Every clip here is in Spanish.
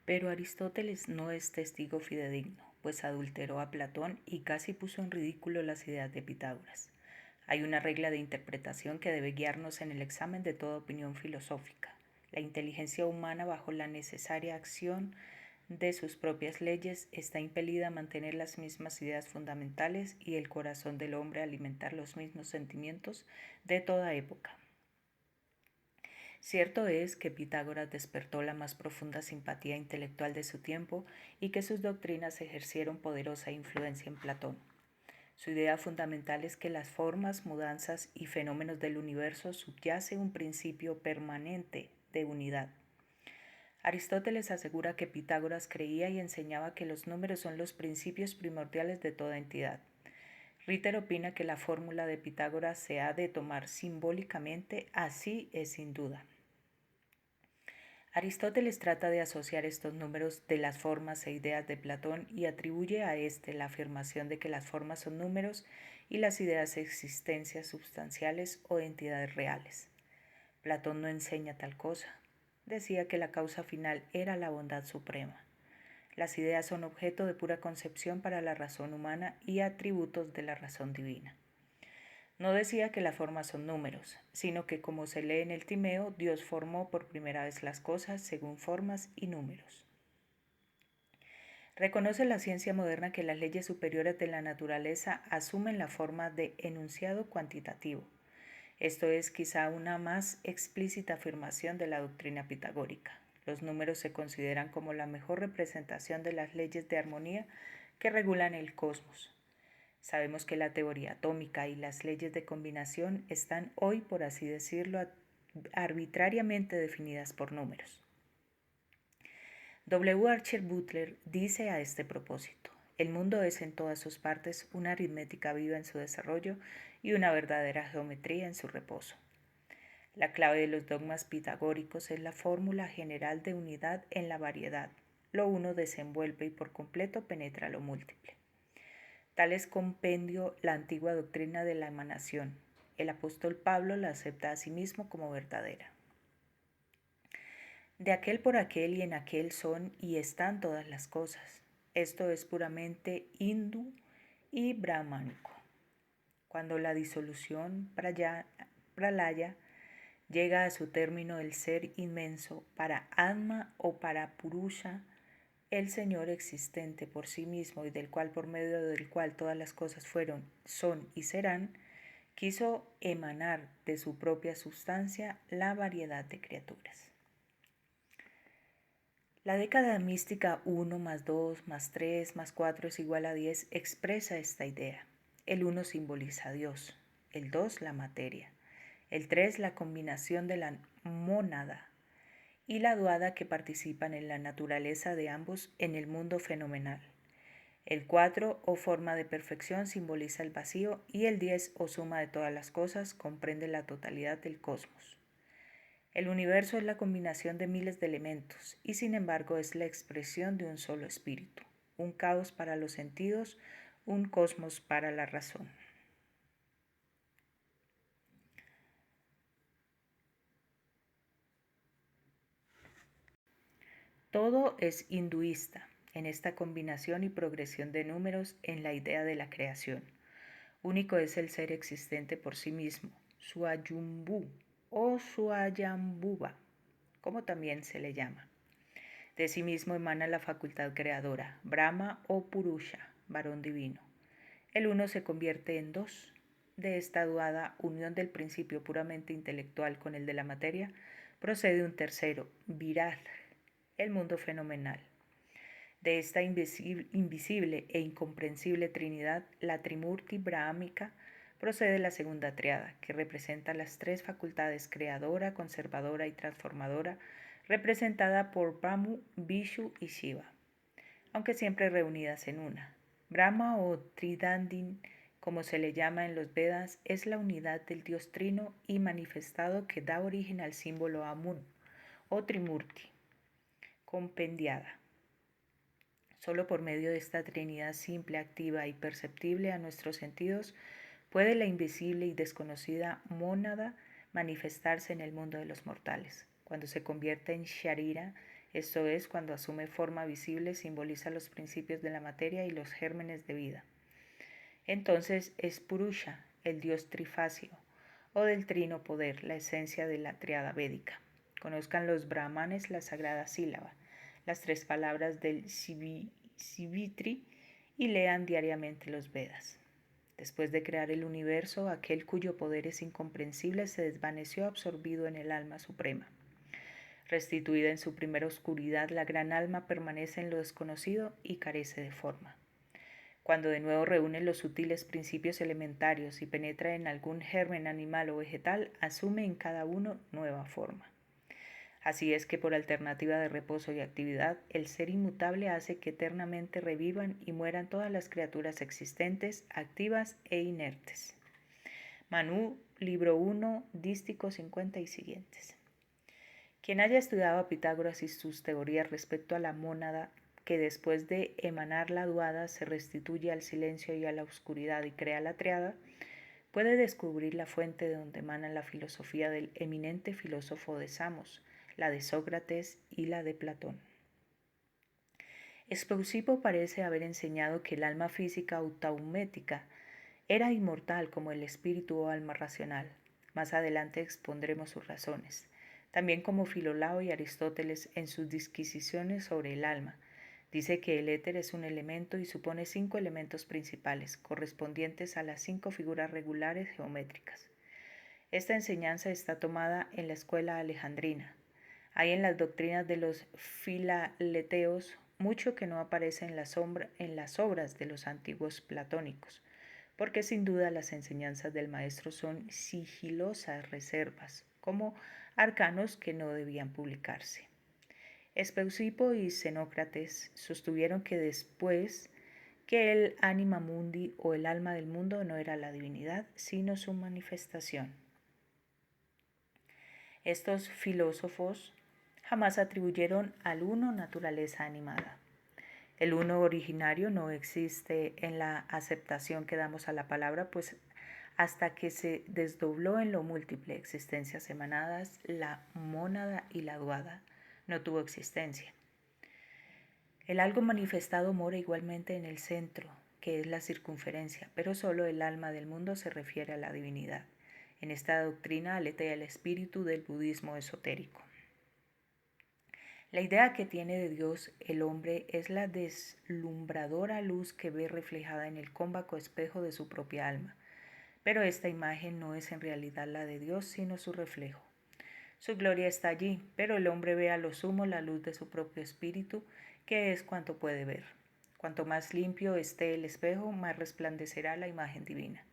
Pero Aristóteles no es testigo fidedigno, pues adulteró a Platón y casi puso en ridículo las ideas de Pitágoras. Hay una regla de interpretación que debe guiarnos en el examen de toda opinión filosófica. La inteligencia humana, bajo la necesaria acción de sus propias leyes, está impelida a mantener las mismas ideas fundamentales y el corazón del hombre a alimentar los mismos sentimientos de toda época. Cierto es que Pitágoras despertó la más profunda simpatía intelectual de su tiempo y que sus doctrinas ejercieron poderosa influencia en Platón. Su idea fundamental es que las formas, mudanzas y fenómenos del universo subyace un principio permanente de unidad. Aristóteles asegura que Pitágoras creía y enseñaba que los números son los principios primordiales de toda entidad. Ritter opina que la fórmula de Pitágoras se ha de tomar simbólicamente, así es sin duda. Aristóteles trata de asociar estos números de las formas e ideas de Platón y atribuye a éste la afirmación de que las formas son números y las ideas existencias substanciales o entidades reales. Platón no enseña tal cosa. Decía que la causa final era la bondad suprema. Las ideas son objeto de pura concepción para la razón humana y atributos de la razón divina. No decía que las formas son números, sino que, como se lee en el Timeo, Dios formó por primera vez las cosas según formas y números. Reconoce la ciencia moderna que las leyes superiores de la naturaleza asumen la forma de enunciado cuantitativo. Esto es quizá una más explícita afirmación de la doctrina pitagórica. Los números se consideran como la mejor representación de las leyes de armonía que regulan el cosmos. Sabemos que la teoría atómica y las leyes de combinación están hoy, por así decirlo, arbitrariamente definidas por números. W. Archer Butler dice a este propósito: el mundo es en todas sus partes una aritmética viva en su desarrollo y una verdadera geometría en su reposo. La clave de los dogmas pitagóricos es la fórmula general de unidad en la variedad. Lo uno desenvuelve y por completo penetra lo múltiple. Tal es compendio la antigua doctrina de la emanación. El apóstol Pablo la acepta a sí mismo como verdadera. De aquel por aquel y en aquel son y están todas las cosas. Esto es puramente hindú y brahmánico. Cuando la disolución pralaya llega a su término, el ser inmenso, para Atma o para Purusha, el Señor existente por sí mismo y del cual, por medio del cual todas las cosas fueron, son y serán, quiso emanar de su propia sustancia la variedad de criaturas. La década mística 1 más 2 más 3 más 4 es igual a 10 expresa esta idea. El 1 simboliza a Dios, el 2 la materia, el 3 la combinación de la mónada y la duada que participan en la naturaleza de ambos en el mundo fenomenal. El 4 o forma de perfección simboliza el vacío y el 10 o suma de todas las cosas comprende la totalidad del cosmos. El universo es la combinación de miles de elementos y sin embargo es la expresión de un solo espíritu, un caos para los sentidos, un cosmos para la razón. Todo es hinduista en esta combinación y progresión de números en la idea de la creación. Único es el ser existente por sí mismo, Swayambhu o Swayambhuva, como también se le llama. De sí mismo emana la facultad creadora, Brahma o Purusha, varón divino. El uno se convierte en dos. De esta duada unión del principio puramente intelectual con el de la materia, procede un tercero, Virat, el mundo fenomenal. De esta invisible e incomprensible Trinidad, la Trimurti brahmámica, procede la segunda triada, que representa las tres facultades creadora, conservadora y transformadora, representada por Brahma, Vishu y Shiva, aunque siempre reunidas en una. Brahma o Tridandin, como se le llama en los Vedas, es la unidad del Dios Trino y manifestado que da origen al símbolo Amun o Trimurti, compendiada. Solo por medio de esta Trinidad simple, activa y perceptible a nuestros sentidos puede la invisible y desconocida mónada manifestarse en el mundo de los mortales. Cuando se convierte en Sharira, esto es, cuando asume forma visible, simboliza los principios de la materia y los gérmenes de vida. Entonces es Purusha, el dios trifacio, o del trino poder, la esencia de la triada védica. Conozcan los brahmanes la sagrada sílaba, las 3 palabras del Sivitri, y lean diariamente los Vedas. Después de crear el universo, aquel cuyo poder es incomprensible se desvaneció absorbido en el alma suprema. Restituida en su primera oscuridad, la gran alma permanece en lo desconocido y carece de forma. Cuando de nuevo reúne los sutiles principios elementarios y penetra en algún germen animal o vegetal, asume en cada uno nueva forma. Así es que por alternativa de reposo y actividad, el ser inmutable hace que eternamente revivan y mueran todas las criaturas existentes, activas e inertes. Manú, libro 1, dístico 50 y siguientes. Quien haya estudiado a Pitágoras y sus teorías respecto a la mónada, que después de emanar la duada se restituye al silencio y a la oscuridad y crea la triada, puede descubrir la fuente de donde emana la filosofía del eminente filósofo de Samos, la de Sócrates y la de Platón. Espeusipo parece haber enseñado que el alma física autaumética era inmortal como el espíritu o alma racional. Más adelante expondremos sus razones. También como Filolao y Aristóteles en sus disquisiciones sobre el alma. Dice que el éter es un elemento y supone 5 elementos principales, correspondientes a las 5 figuras regulares geométricas. Esta enseñanza está tomada en la escuela alejandrina. Hay en las doctrinas de los filaleteos mucho que no aparece en las obras de los antiguos platónicos, porque sin duda las enseñanzas del maestro son sigilosas reservas, como arcanos que no debían publicarse. Espeusipo y Xenócrates sostuvieron que después que el anima mundi o el alma del mundo no era la divinidad, sino su manifestación. Estos filósofos jamás atribuyeron al uno naturaleza animada. El uno originario no existe en la aceptación que damos a la palabra, pues hasta que se desdobló en lo múltiple existencias emanadas, la mónada y la duada no tuvo existencia. El algo manifestado mora igualmente en el centro, que es la circunferencia, pero solo el alma del mundo se refiere a la divinidad. En esta doctrina aletea el espíritu del budismo esotérico. La idea que tiene de Dios el hombre es la deslumbradora luz que ve reflejada en el cóncavo espejo de su propia alma, pero esta imagen no es en realidad la de Dios, sino su reflejo. Su gloria está allí, pero el hombre ve a lo sumo la luz de su propio espíritu, que es cuanto puede ver. Cuanto más limpio esté el espejo, más resplandecerá la imagen divina.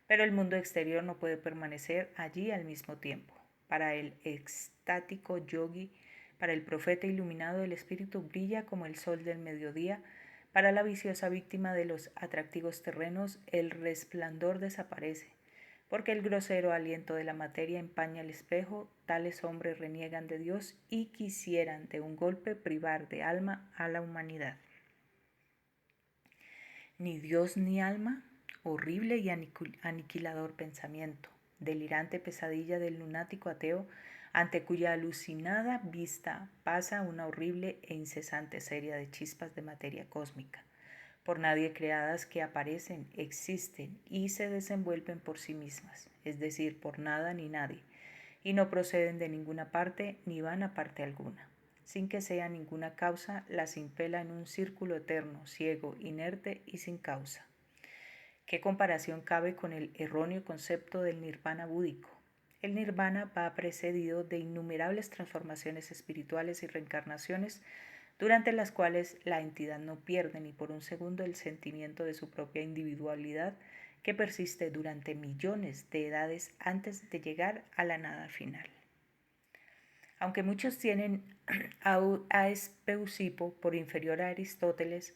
Pero el mundo exterior no puede permanecer allí al mismo tiempo. Para el extático yogi, para el profeta iluminado, el espíritu brilla como el sol del mediodía. Para la viciosa víctima de los atractivos terrenos, el resplandor desaparece. Porque el grosero aliento de la materia empaña el espejo, tales hombres reniegan de Dios y quisieran de un golpe privar de alma a la humanidad. Ni Dios ni alma, horrible y aniquilador pensamiento, delirante pesadilla del lunático ateo, ante cuya alucinada vista pasa una horrible e incesante serie de chispas de materia cósmica, por nadie creadas, que aparecen, existen y se desenvuelven por sí mismas, es decir, por nada ni nadie, y no proceden de ninguna parte ni van a parte alguna. Sin que sea ninguna causa, las impela en un círculo eterno, ciego, inerte y sin causa. ¿Qué comparación cabe con el erróneo concepto del nirvana búdico? El nirvana va precedido de innumerables transformaciones espirituales y reencarnaciones, durante las cuales la entidad no pierde ni por un segundo el sentimiento de su propia individualidad, que persiste durante millones de edades antes de llegar a la nada final. Aunque muchos tienen a Espeusipo por inferior a Aristóteles,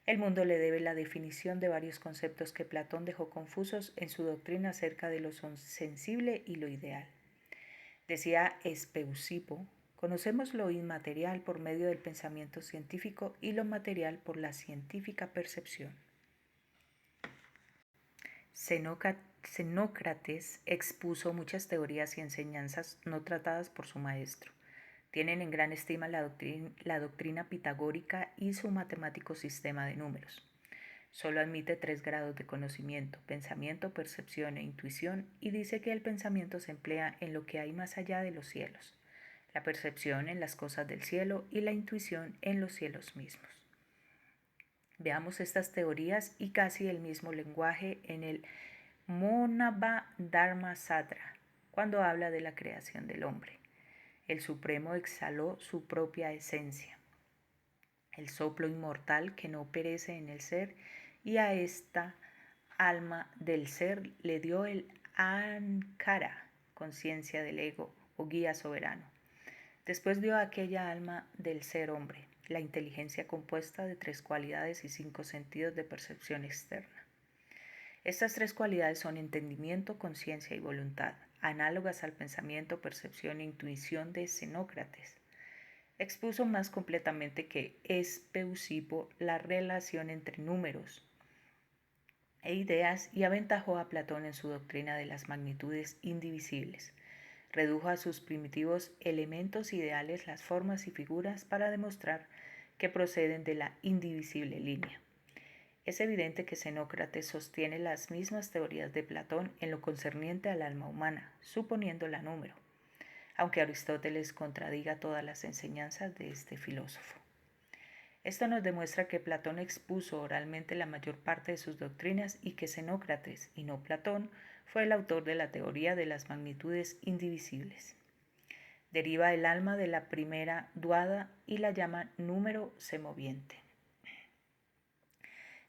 el mundo le debe la definición de varios conceptos que Platón dejó confusos en su doctrina acerca de lo sensible y lo ideal. Decía Espeusipo: conocemos lo inmaterial por medio del pensamiento científico y lo material por la científica percepción. Xenócrates expuso muchas teorías y enseñanzas no tratadas por su maestro. Tienen en gran estima la doctrina pitagórica y su matemático sistema de números. Solo admite 3 grados de conocimiento: pensamiento, percepción e intuición, y dice que el pensamiento se emplea en lo que hay más allá de los cielos, la percepción en las cosas del cielo y la intuición en los cielos mismos. Veamos estas teorías y casi el mismo lenguaje en el Monabha Dharma Satra, cuando habla de la creación del hombre. El Supremo exhaló su propia esencia, el soplo inmortal que no perece en el ser, y a esta alma del ser le dio el Ankara, conciencia del ego o guía soberano. Después dio a aquella alma del ser hombre la inteligencia compuesta de 3 cualidades y 5 sentidos de percepción externa. Estas 3 cualidades son entendimiento, conciencia y voluntad, análogas al pensamiento, percepción e intuición de Xenócrates. Expuso más completamente que Espeusipo la relación entre números e ideas y aventajó a Platón en su doctrina de las magnitudes indivisibles. Redujo a sus primitivos elementos ideales las formas y figuras para demostrar que proceden de la indivisible línea. Es evidente que Xenócrates sostiene las mismas teorías de Platón en lo concerniente al alma humana, suponiéndola número, aunque Aristóteles contradiga todas las enseñanzas de este filósofo. Esto nos demuestra que Platón expuso oralmente la mayor parte de sus doctrinas y que Xenócrates, y no Platón, fue el autor de la teoría de las magnitudes indivisibles. Deriva el alma de la primera duada y la llama número semoviente.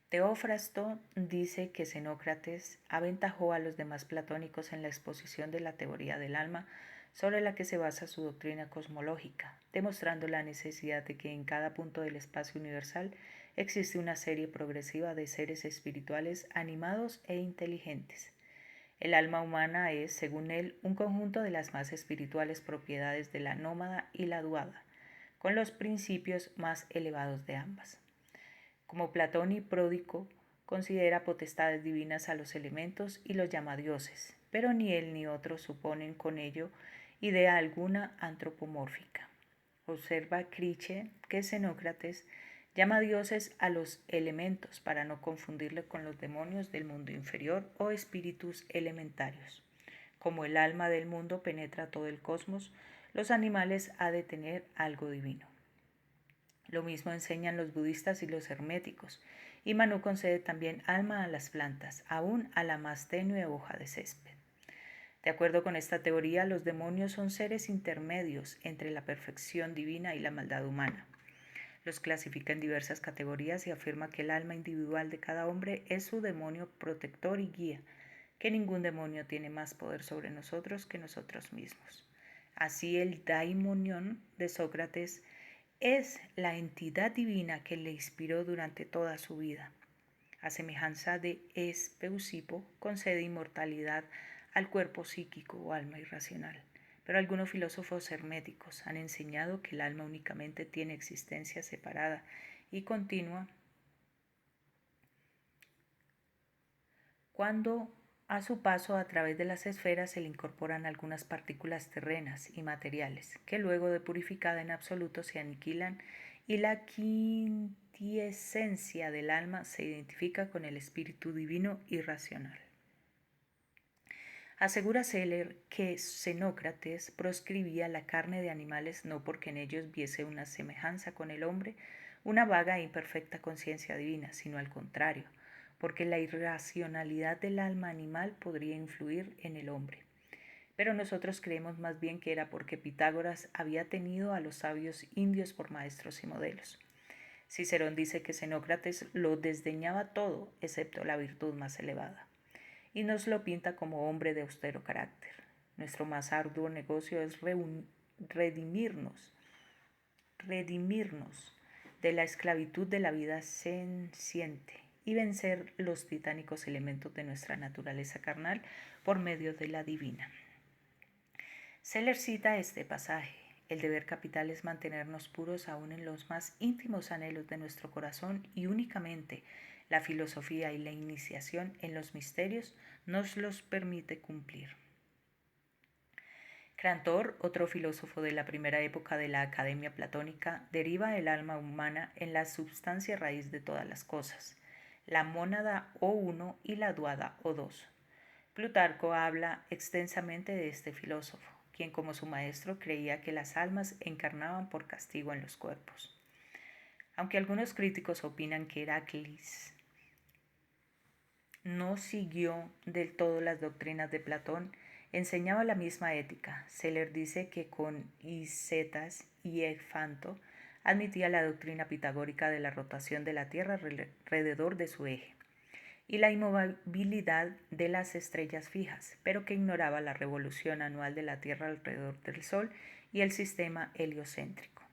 Teófrasto dice que Xenócrates aventajó a los demás platónicos en la exposición de la teoría del alma sobre la que se basa su doctrina cosmológica, demostrando la necesidad de que en cada punto del espacio universal existe una serie progresiva de seres espirituales animados e inteligentes. El alma humana es, según él, un conjunto de las más espirituales propiedades de la nómada y la duada, con los principios más elevados de ambas. Como Platón y Pródico, considera potestades divinas a los elementos y los llama dioses, pero ni él ni otros suponen con ello idea alguna antropomórfica. Observa Criche que Xenócrates llama dioses a los elementos para no confundirle con los demonios del mundo inferior o espíritus elementarios. Como el alma del mundo penetra todo el cosmos, los animales ha de tener algo divino. Lo mismo enseñan los budistas y los herméticos, y Manu concede también alma a las plantas, aún a la más tenue hoja de césped. De acuerdo con esta teoría, los demonios son seres intermedios entre la perfección divina y la maldad humana. Los clasifica en diversas categorías y afirma que el alma individual de cada hombre es su demonio protector y guía, que ningún demonio tiene más poder sobre nosotros que nosotros mismos. Así el daimonion de Sócrates es la entidad divina que le inspiró durante toda su vida. A semejanza de Espeusipo, concede inmortalidad al cuerpo psíquico o alma irracional. Pero algunos filósofos herméticos han enseñado que el alma únicamente tiene existencia separada y continua cuando a su paso a través de las esferas se le incorporan algunas partículas terrenas y materiales, que luego de purificada en absoluto se aniquilan y la quintiesencia del alma se identifica con el espíritu divino y racional. Asegura Seller que Xenócrates proscribía la carne de animales no porque en ellos viese una semejanza con el hombre, una vaga e imperfecta conciencia divina, sino al contrario, porque la irracionalidad del alma animal podría influir en el hombre. Pero nosotros creemos más bien que era porque Pitágoras había tenido a los sabios indios por maestros y modelos. Cicerón dice que Xenócrates lo desdeñaba todo excepto la virtud más elevada, y nos lo pinta como hombre de austero carácter. Nuestro más arduo negocio es redimirnos de la esclavitud de la vida senciente y vencer los titánicos elementos de nuestra naturaleza carnal por medio de la divina. Seller cita este pasaje: el deber capital es mantenernos puros aún en los más íntimos anhelos de nuestro corazón, y únicamente la filosofía y la iniciación en los misterios nos los permite cumplir. Crantor, otro filósofo de la primera época de la Academia Platónica, deriva el alma humana en la substancia raíz de todas las cosas, la mónada o uno y la duada o dos. Plutarco habla extensamente de este filósofo, quien como su maestro creía que las almas encarnaban por castigo en los cuerpos. Aunque algunos críticos opinan que Heracles no siguió del todo las doctrinas de Platón, enseñaba la misma ética. Seller dice que con Hicetas y Efanto admitía la doctrina pitagórica de la rotación de la Tierra alrededor de su eje y la inmovilidad de las estrellas fijas, pero que ignoraba la revolución anual de la Tierra alrededor del Sol y el sistema heliocéntrico.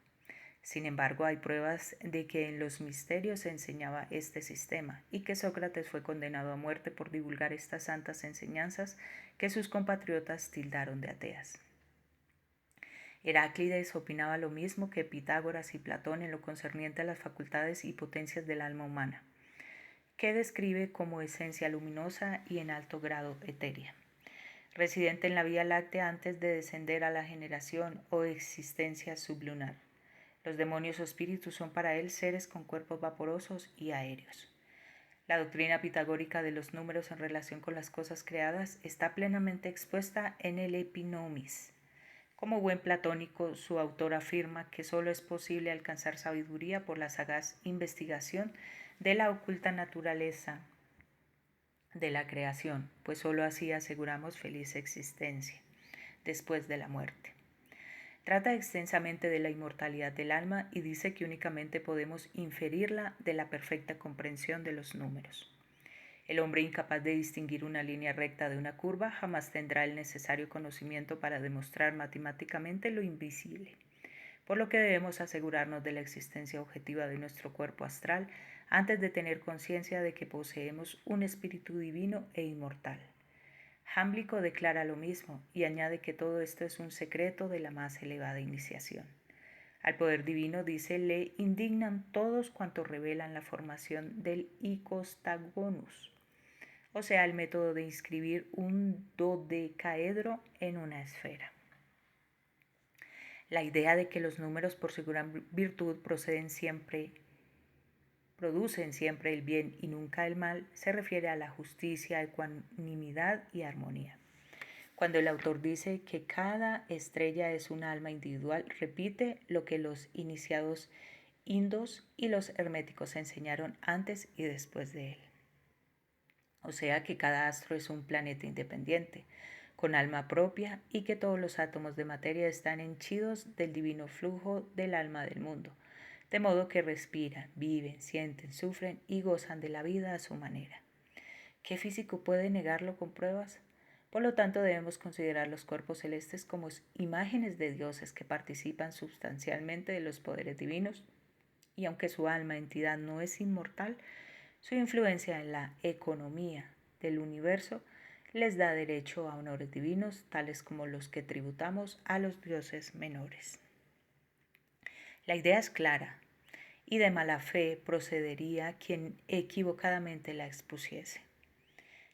Sin embargo, hay pruebas de que en los misterios se enseñaba este sistema y que Sócrates fue condenado a muerte por divulgar estas santas enseñanzas que sus compatriotas tildaron de ateas. Heráclides opinaba lo mismo que Pitágoras y Platón en lo concerniente a las facultades y potencias del alma humana, que describe como esencia luminosa y en alto grado etérea, residente en la Vía Láctea antes de descender a la generación o existencia sublunar. Los demonios o espíritus son para él seres con cuerpos vaporosos y aéreos. La doctrina pitagórica de los números en relación con las cosas creadas está plenamente expuesta en el Epinomis. Como buen platónico, su autor afirma que solo es posible alcanzar sabiduría por la sagaz investigación de la oculta naturaleza de la creación, pues solo así aseguramos feliz existencia después de la muerte. Trata extensamente de la inmortalidad del alma y dice que únicamente podemos inferirla de la perfecta comprensión de los números. El hombre incapaz de distinguir una línea recta de una curva jamás tendrá el necesario conocimiento para demostrar matemáticamente lo invisible, por lo que debemos asegurarnos de la existencia objetiva de nuestro cuerpo astral antes de tener conciencia de que poseemos un espíritu divino e inmortal. Jámblico declara lo mismo y añade que todo esto es un secreto de la más elevada iniciación. Al poder divino, dice, le indignan todos cuantos revelan la formación del icostagonus, o sea, el método de inscribir un dodecaedro en una esfera. La idea de que los números por su gran virtud producen siempre el bien y nunca el mal, se refiere a la justicia, ecuanimidad y armonía. Cuando el autor dice que cada estrella es un alma individual, repite lo que los iniciados indos y los herméticos enseñaron antes y después de él. O sea que cada astro es un planeta independiente, con alma propia, y que todos los átomos de materia están henchidos del divino flujo del alma del mundo, de modo que respiran, viven, sienten, sufren y gozan de la vida a su manera. ¿Qué físico puede negarlo con pruebas? Por lo tanto, debemos considerar los cuerpos celestes como imágenes de dioses que participan sustancialmente de los poderes divinos, y aunque su alma, entidad, no es inmortal, su influencia en la economía del universo les da derecho a honores divinos, tales como los que tributamos a los dioses menores. La idea es clara, y de mala fe procedería quien equivocadamente la expusiese.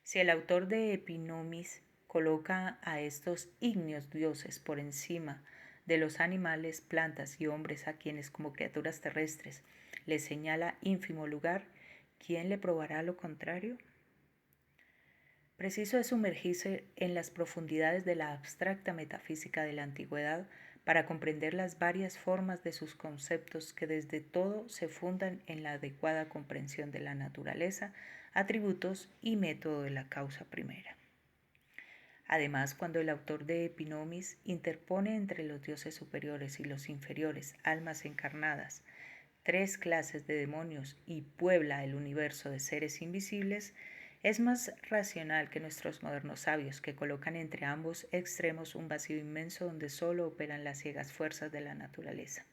Si el autor de Epinomis coloca a estos ígneos dioses por encima de los animales, plantas y hombres a quienes como criaturas terrestres les señala ínfimo lugar, ¿quién le probará lo contrario? Preciso es sumergirse en las profundidades de la abstracta metafísica de la antigüedad para comprender las varias formas de sus conceptos que desde todo se fundan en la adecuada comprensión de la naturaleza, atributos y método de la causa primera. Además, cuando el autor de Epinomis interpone entre los dioses superiores y los inferiores almas encarnadas, tres clases de demonios y puebla el universo de seres invisibles, es más racional que nuestros modernos sabios, que colocan entre ambos extremos un vacío inmenso donde solo operan las ciegas fuerzas de la naturaleza.